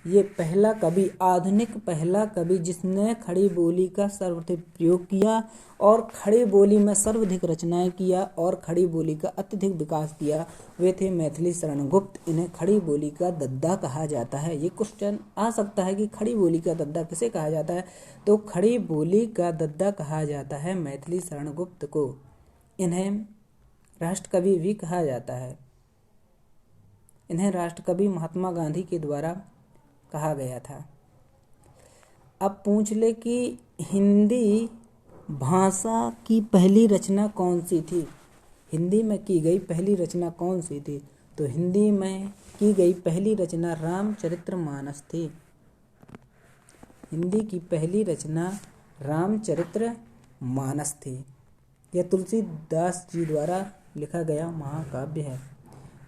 ये पहला कवि, आधुनिक पहला कवि जिसने खड़ी बोली का सर्वाधिक प्रयोग किया और खड़ी बोली में सर्वाधिक रचनाएं किया और खड़ी बोली का अत्यधिक विकास किया, वे थे मैथिली शरण गुप्त। इन्हें खड़ी बोली का दद्दा कहा जाता है। ये क्वेश्चन आ सकता है कि खड़ी बोली का दद्दा किसे कहा जाता है, तो खड़ी बोली का दद्दा कहा जाता है मैथिली शरण गुप्त को। इन्हें राष्ट्रकवि भी कहा जाता है। इन्हें राष्ट्रकवि महात्मा गांधी के द्वारा कहा गया था। अब पूछ ले कि हिंदी भाषा की पहली रचना कौन सी थी, हिंदी में की गई पहली रचना कौन सी थी, तो हिंदी में की गई पहली रचना रामचरितमानस थी। हिंदी की पहली रचना रामचरितमानस थी। यह तुलसीदास जी द्वारा लिखा गया महाकाव्य है।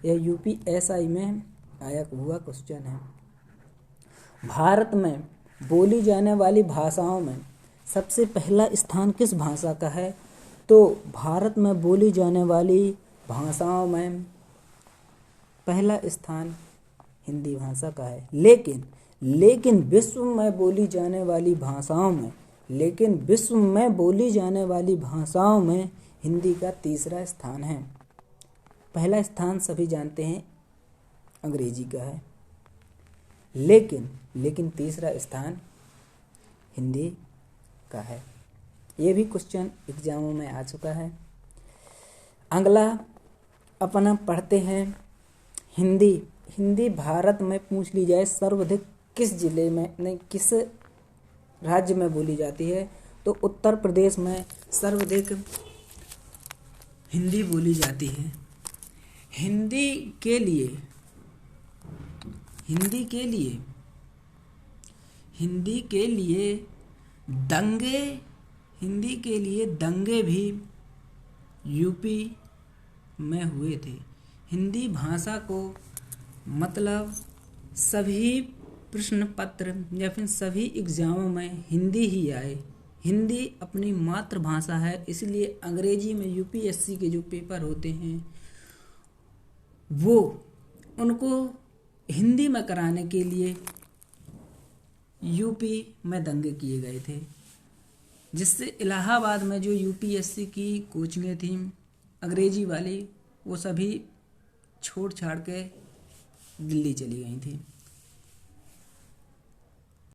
यह यूपीएसआई में आया हुआ क्वेश्चन है। भारत में बोली जाने वाली भाषाओं में सबसे पहला स्थान किस भाषा का है, तो भारत में बोली जाने वाली भाषाओं में पहला स्थान हिंदी भाषा का है। लेकिन विश्व में बोली जाने वाली भाषाओं में हिंदी का तीसरा स्थान है। पहला स्थान सभी जानते हैं अंग्रेजी का है, लेकिन तीसरा स्थान हिंदी का है। ये भी क्वेश्चन एग्जामों में आ चुका है। अगला अपना पढ़ते हैं हिंदी भारत में पूछ ली जाए सर्वाधिक किस जिले में नहीं किस राज्य में बोली जाती है, तो उत्तर प्रदेश में सर्वाधिक हिंदी बोली जाती है। हिंदी के लिए दंगे भी यूपी में हुए थे। हिंदी भाषा को मतलब सभी प्रश्न पत्र या फिर सभी एग्जामों में हिंदी ही आए। हिंदी अपनी मातृभाषा है, इसलिए अंग्रेजी में यूपीएससी के जो पेपर होते हैं वो उनको हिंदी में कराने के लिए यूपी में दंगे किए गए थे, जिससे इलाहाबाद में जो यूपीएससी की कोचिंगें थीं अंग्रेजी वाली, वो सभी छोड़ छाड़ के दिल्ली चली गई थी।